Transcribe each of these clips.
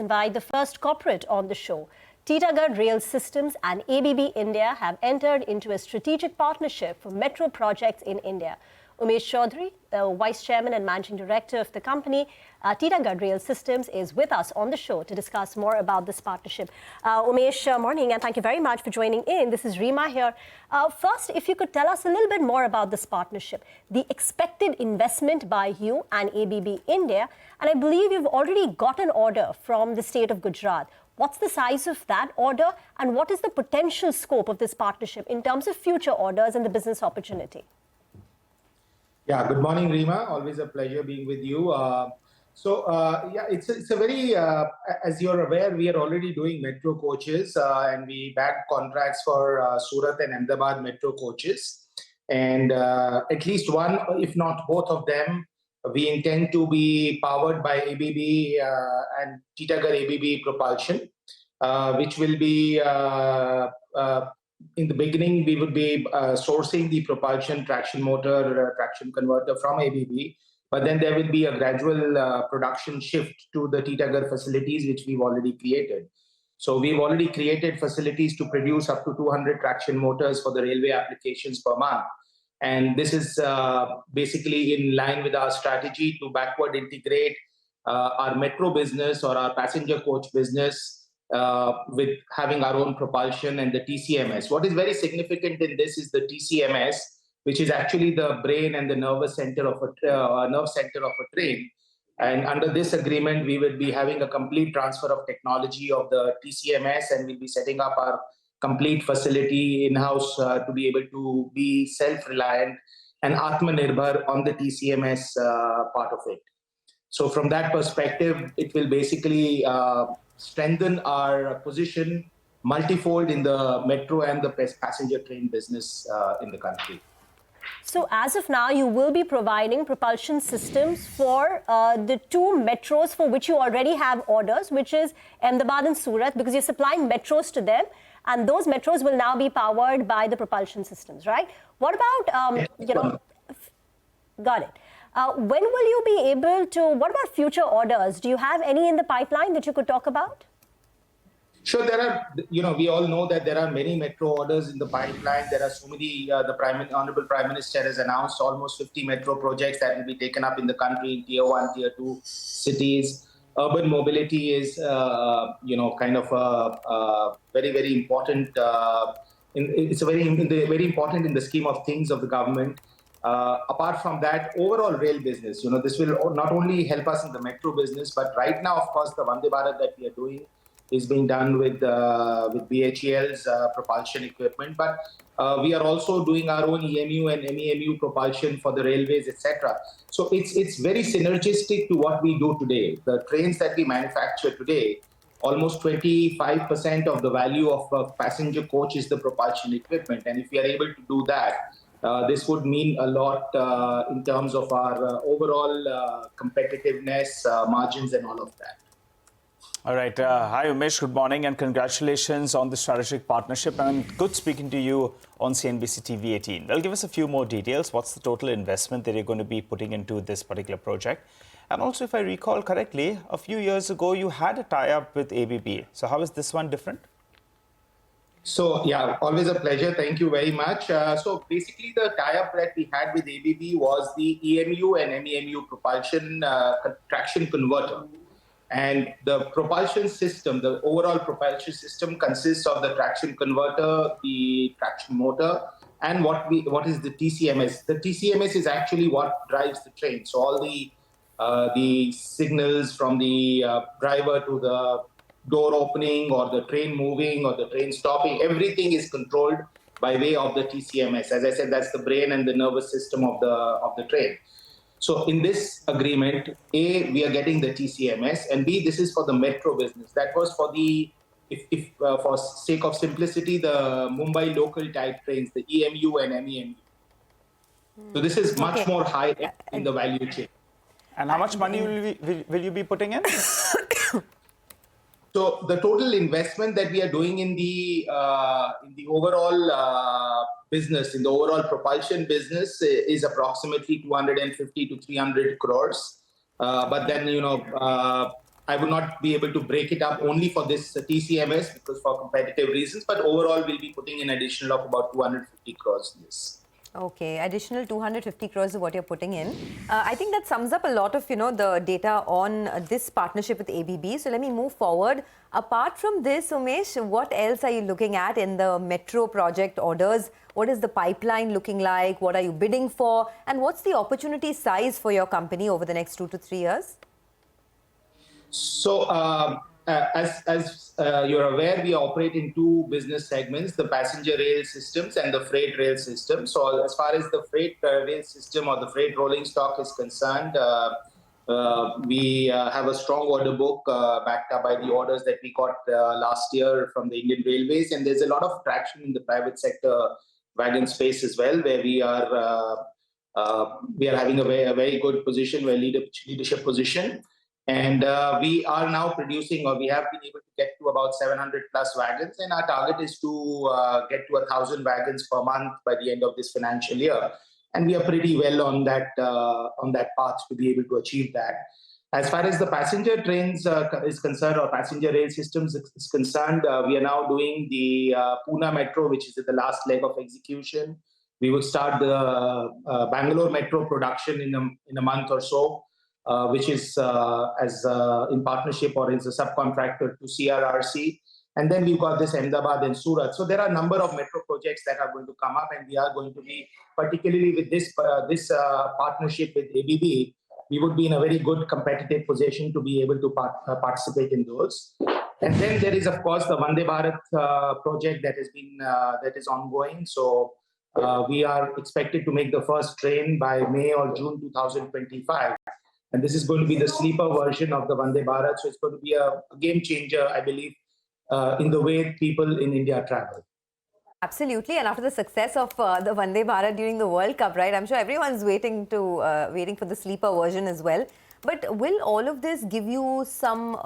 Invite the first corporate on the show. Titagarh Rail Systems and ABB India have entered into a strategic partnership for metro projects in India. Umesh Chowdhary, the Vice Chairman and Managing Director of the company, Titagarh Rail Systems, is with us on the show to discuss more about this partnership. Umesh, morning, and thank you very much for joining in. This is Reema here. First, if you could tell us a little bit more about this partnership, the expected investment by you and ABB India, and I believe you've already got an order from the state of Gujarat. What's the size of that order, and what is the potential scope of this partnership in terms of future orders and the business opportunity? Yeah, good morning, Reema. Always a pleasure being with you. Yeah, it's a very, as you're aware, we are already doing metro coaches and we bagged contracts for Surat and Ahmedabad metro coaches. And at least one, if not both of them, we intend to be powered by ABB and Titagarh ABB Propulsion, which will be in the beginning, we would be sourcing the propulsion traction motor, traction converter from ABB, but then there will be a gradual production shift to the Titagarh facilities, which we've already created. So we've already created facilities to produce up to 200 traction motors for the railway applications per month. And this is basically in line with our strategy to backward integrate our metro business or our passenger coach business with having our own propulsion and the TCMS. What is very significant in this is the TCMS, which is actually the brain and the nervous center of a train. And under this agreement, we will be having a complete transfer of technology of the TCMS, and we'll be setting up our complete facility in-house to be able to be self-reliant and Atmanirbhar on the TCMS part of it. So from that perspective, it will basically strengthen our position multifold in the metro and the passenger train business in the country. So as of now, you will be providing propulsion systems for the two metros for which you already have orders, which is Ahmedabad and Surat, because you're supplying metros to them, and those metros will now be powered by the propulsion systems, right? What about, got it. When will you be able to, what about future orders? Do you have any in the pipeline that you could talk about? Sure, there are, we all know that there are many metro orders in the pipeline. There are so many, the Honorable Prime Minister has announced almost 50 metro projects that will be taken up in the country in Tier 1, Tier 2 cities. Urban mobility is, kind of a very, very important, it's very important in the scheme of things of the government. Apart from that, overall rail business, this will not only help us in the metro business, but right now, of course, the Vande Bharat that we are doing is being done with BHEL's propulsion equipment. But we are also doing our own EMU and MEMU propulsion for the railways, etc. So it's very synergistic to what we do today. The trains that we manufacture today, almost 25% of the value of a passenger coach is the propulsion equipment. And if we are able to do that, this would mean a lot in terms of our overall competitiveness, margins, and all of that. All right. Hi, Umesh. Good morning and congratulations on the strategic partnership. And good speaking to you on CNBC-TV18. Well, give us a few more details. What's the total investment that you're going to be putting into this particular project? And also, if I recall correctly, a few years ago, you had a tie-up with ABB. So how is this one different? So, yeah, always a pleasure. Thank you very much. So basically, the tie-up that we had with ABB was the EMU and MEMU propulsion traction converter. And the propulsion system, the overall propulsion system consists of the traction converter, the traction motor, and what is the TCMS. The TCMS is actually what drives the train. So all the signals from the driver to the door opening or the train moving or the train stopping, everything is controlled by way of the TCMS. As I said, that's the brain and the nervous system of the train. So in this agreement, A, we are getting the TCMS, and B, this is for the metro business. That was for the, for sake of simplicity, the Mumbai local type trains, the EMU and MEMU. So this is much more high in the value chain. And how much money will you be putting in? So the total investment that we are doing in the overall business, in the overall propulsion business, is approximately 250 to 300 crores. But then, I would not be able to break it up only for this TCMS because for competitive reasons, but overall we'll be putting in additional of about 250 crores in this. Okay, additional 250 crores is what you're putting in. I think that sums up a lot of, the data on this partnership with ABB. So let me move forward. Apart from this, Umesh, what else are you looking at in the metro project orders? What is the pipeline looking like? What are you bidding for? And what's the opportunity size for your company over the next 2 to 3 years? So, as you're aware, we operate in two business segments, the passenger rail systems and the freight rail system. So as far as the freight rail system or the freight rolling stock is concerned, we have a strong order book backed up by the orders that we got last year from the Indian Railways. And there's a lot of traction in the private sector wagon space as well, where we are having a very good position, leadership position. And we are now producing, or we have been able to get to about 700 plus wagons. And our target is to get to 1,000 wagons per month by the end of this financial year. And we are pretty well on that path to be able to achieve that. As far as the passenger trains is concerned, or passenger rail systems is concerned, we are now doing the Pune Metro, which is at the last leg of execution. We will start the Bangalore Metro production in a month or so. Which is in partnership or is a subcontractor to CRRC. And then we've got this Ahmedabad and Surat. So there are a number of metro projects that are going to come up, and we are going to be, particularly with this partnership with ABB, we would be in a very good competitive position to be able to participate in those. And then there is, of course, the Vande Bharat project that is ongoing. So we are expected to make the first train by May or June 2025. And this is going to be the sleeper version of the Vande Bharat. So it's going to be a game changer, I believe, in the way people in India travel. Absolutely. And after the success of the Vande Bharat during the World Cup, right, I'm sure everyone's waiting for the sleeper version as well. But will all of this give you some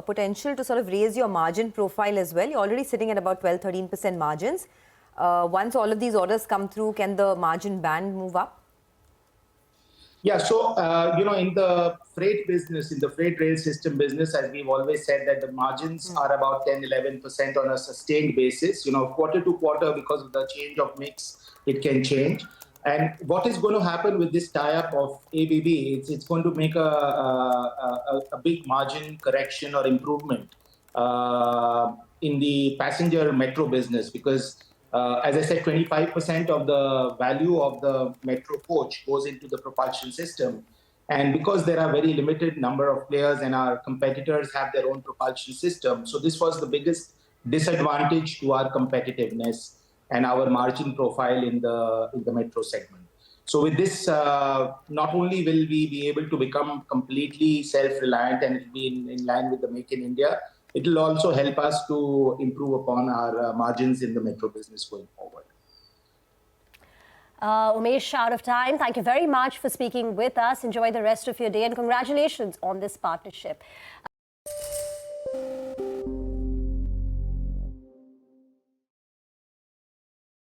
potential to sort of raise your margin profile as well? You're already sitting at about 12-13% margins. Once all of these orders come through, can the margin band move up? Yeah, so, in the freight business, in the freight rail system business, as we've always said, that the margins are about 10-11% on a sustained basis. Quarter to quarter, because of the change of mix, it can change. And what is going to happen with this tie-up of ABB, it's going to make a big margin correction or improvement in the passenger metro business, because as I said, 25% of the value of the metro coach goes into the propulsion system. And because there are very limited number of players and our competitors have their own propulsion system, so this was the biggest disadvantage to our competitiveness and our margin profile in the metro segment. So with this, not only will we be able to become completely self-reliant and it will be in line with the Make in India, it will also help us to improve upon our margins in the metro business going forward. Umesh, out of time. Thank you very much for speaking with us. Enjoy the rest of your day and congratulations on this partnership.